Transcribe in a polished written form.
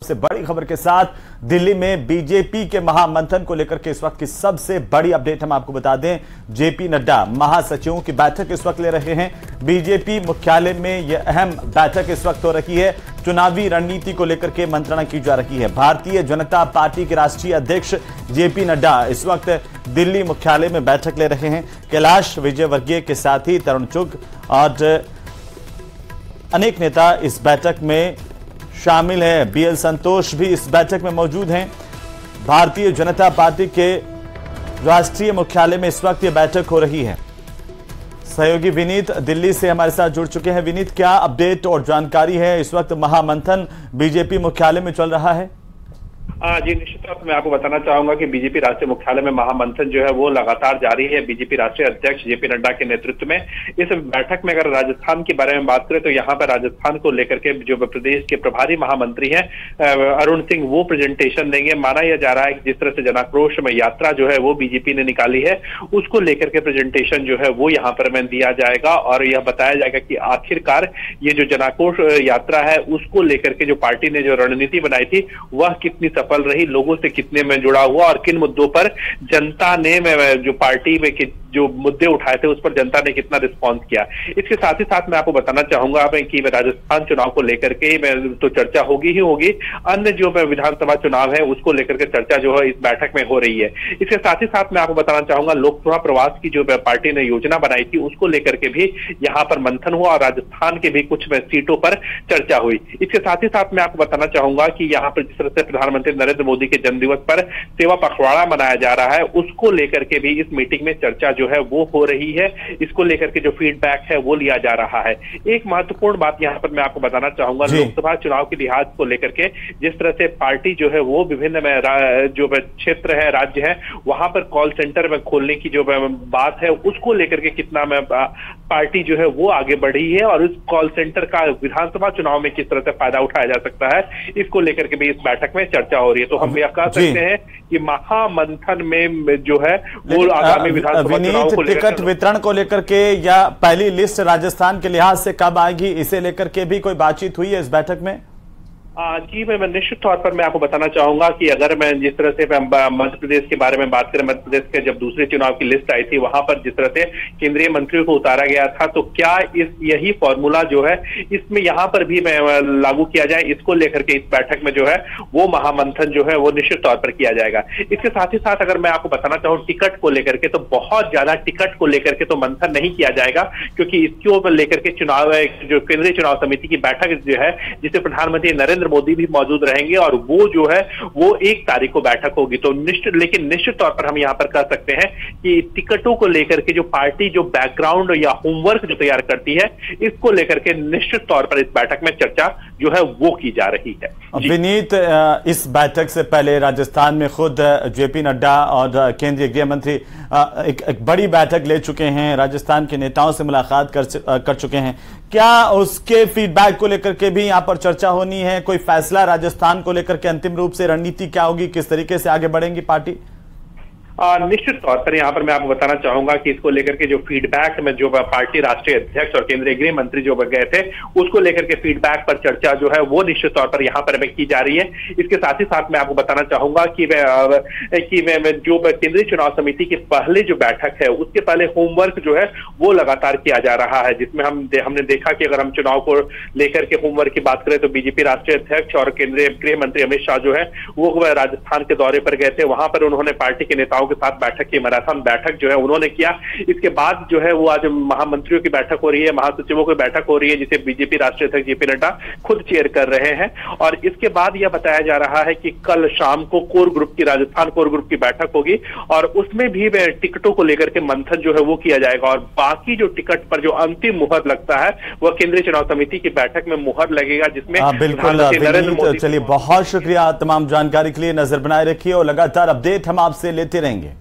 से बड़ी खबर के साथ दिल्ली में बीजेपी के महामंथन को लेकर के इस वक्त की सबसे बड़ी अपडेट हम आपको बता दें। जेपी नड्डा महासचिवों की बैठक इस वक्त ले रहे हैं। बीजेपी मुख्यालय में यह अहम बैठक इस वक्त हो रही है। चुनावी रणनीति को लेकर के मंत्रणा की जा रही है। भारतीय जनता पार्टी के राष्ट्रीय अध्यक्ष जेपी नड्डा इस वक्त दिल्ली मुख्यालय में बैठक ले रहे हैं। कैलाश विजयवर्गीय के साथ ही तरुण चुग और अनेक नेता इस बैठक में शामिल हैं। बीएल संतोष भी इस बैठक में मौजूद हैं। भारतीय जनता पार्टी के राष्ट्रीय मुख्यालय में इस वक्त ये बैठक हो रही है। सहयोगी विनीत दिल्ली से हमारे साथ जुड़ चुके हैं। विनीत, क्या अपडेट और जानकारी है? इस वक्त महामंथन बीजेपी मुख्यालय में चल रहा है। जी निश्चित तौर पर मैं आपको बताना चाहूंगा कि बीजेपी राष्ट्रीय मुख्यालय में महामंथन जो है वो लगातार जारी है। बीजेपी राष्ट्रीय अध्यक्ष जेपी नड्डा के नेतृत्व में इस बैठक में अगर राजस्थान के बारे में बात करें तो यहाँ पर राजस्थान को लेकर के जो प्रदेश के प्रभारी महामंत्री हैं अरुण सिंह वो प्रेजेंटेशन देंगे। माना यह जा रहा है कि जिस तरह से जनाक्रोश में यात्रा जो है वो बीजेपी ने निकाली है उसको लेकर के प्रेजेंटेशन जो है वो यहाँ पर दिया जाएगा और यह बताया जाएगा कि आखिरकार ये जो जनाक्रोश यात्रा है उसको लेकर के जो पार्टी ने जो रणनीति बनाई थी वह कितनी सफल रही, लोगों से कितने में जुड़ा हुआ और किन मुद्दों पर जनता ने जो पार्टी में जो मुद्दे उठाए थे उस पर जनता ने कितना रिस्पांस किया। इसके साथ ही साथ मैं आपको बताना चाहूंगा कि राजस्थान चुनाव को लेकर के तो चर्चा होगी ही होगी। अन्य जो विधानसभा चुनाव है उसको लेकर के चर्चा जो है इस बैठक में हो रही है। इसके साथ ही साथ मैं आपको बताना चाहूंगा लोकसभा प्रवास की जो पार्टी ने योजना बनाई थी उसको लेकर के भी यहाँ पर मंथन हुआ और राजस्थान के भी कुछ सीटों पर चर्चा हुई। इसके साथ ही साथ मैं आपको बताना चाहूंगा कि यहाँ पर जिस तरह से प्रधानमंत्री नरेंद्र मोदी के जन्मदिवस पर सेवा पखवाड़ा मनाया जा रहा है उसको लेकर के भी इस मीटिंग में चर्चा जो है वो हो रही है। इसको लेकर के जो फीडबैक है वो लिया जा रहा है। एक महत्वपूर्ण बात यहाँ पर मैं आपको बताना चाहूंगा लोकसभा चुनाव के लिहाज को लेकर के जिस तरह से पार्टी जो है वो विभिन्न जो क्षेत्र है राज्य है वहां पर कॉल सेंटर में खोलने की जो बात है उसको लेकर के कितना पार्टी जो है वो आगे बढ़ी है और इस कॉल सेंटर का विधानसभा चुनाव में किस तरह से फायदा उठाया जा सकता है इसको लेकर के भी इस बैठक में चर्चा हो रही है। तो हम यह कह सकते हैं कि महामंथन में जो है वो आगामी विधानसभा चुनाव को टिकट वितरण को लेकर के या पहली लिस्ट राजस्थान के लिहाज से कब आएगी इसे लेकर के भी कोई बातचीत हुई है इस बैठक में? जी मैं निश्चित तौर पर मैं आपको बताना चाहूंगा कि अगर मैं जिस तरह से मध्य प्रदेश के बारे में बात करें, मध्य प्रदेश के जब दूसरे चुनाव की लिस्ट आई थी वहां पर जिस तरह से केंद्रीय मंत्रियों को उतारा गया था तो क्या यही फॉर्मूला जो है इसमें यहाँ पर भी लागू किया जाए इसको लेकर के इस बैठक में जो है वो महामंथन जो है वो निश्चित तौर पर किया जाएगा। इसके साथ ही साथ अगर मैं आपको बताना चाहूँ टिकट को लेकर के तो बहुत ज्यादा टिकट को लेकर के तो मंथन नहीं किया जाएगा क्योंकि इसको लेकर के चुनाव जो केंद्रीय चुनाव समिति की बैठक जो है जिसे प्रधानमंत्री नरेंद्र मोदी भी मौजूद रहेंगे और वो जो है वो 1 तारीख को बैठक होगी। तो निश्चित तौर पर हम यहाँ पर कह सकते हैं कि टिकटों को लेकर के जो पार्टी जो बैकग्राउंड या होमवर्क जो तैयार करती है इसको लेकर के निश्चित तौर पर इस बैठक में चर्चा जो है वो की जा रही है। विनीत, इस बैठक से पहले राजस्थान में खुद जेपी नड्डा और केंद्रीय गृह मंत्री एक बड़ी बैठक ले चुके हैं, राजस्थान के नेताओं से मुलाकात कर चुके हैं। क्या उसके फीडबैक को लेकर के भी यहाँ पर चर्चा होनी है? कोई फैसला राजस्थान को लेकर के अंतिम रूप से रणनीति क्या होगी, किस तरीके से आगे बढ़ेंगी पार्टी? निश्चित तौर पर यहाँ पर मैं आपको बताना चाहूंगा कि इसको लेकर के जो फीडबैक में जो पार्टी राष्ट्रीय अध्यक्ष और केंद्रीय गृह मंत्री जो गए थे उसको लेकर के फीडबैक पर चर्चा जो है वो निश्चित तौर पर यहाँ पर की जा रही है। इसके साथ ही साथ मैं आपको बताना चाहूंगा कि जो केंद्रीय चुनाव समिति की पहले जो बैठक है उसके पहले होमवर्क जो है वो लगातार किया जा रहा है जिसमें हमने देखा कि अगर हम चुनाव को लेकर के होमवर्क की बात करें तो बीजेपी राष्ट्रीय अध्यक्ष और केंद्रीय गृह मंत्री अमित शाह जो है वो राजस्थान के दौरे पर गए थे। वहां पर उन्होंने पार्टी के नेताओं के साथ बैठक की, मैराथन बैठक जो है उन्होंने किया। इसके बाद जो है वो आज महामंत्रियों की बैठक हो रही है, महासचिवों की बैठक हो रही है जिसे बीजेपी राष्ट्रीय अध्यक्ष जेपी नड्डा खुद चेयर कर रहे हैं। और इसके बाद यह बताया जा रहा है कि कल शाम को कोर ग्रुप की राजस्थान कोर ग्रुप की बैठक होगी और उसमें भी टिकटों को लेकर के मंथन जो है वो किया जाएगा और बाकी जो टिकट पर जो अंतिम मुहर लगता है वह केंद्रीय चुनाव समिति की बैठक में मुहर लगेगा जिसमें बिल्कुल। चलिए, बहुत शुक्रिया तमाम जानकारी के लिए। नजर बनाए रखिए और लगातार अपडेट हम आपसे लेते रहेंगे।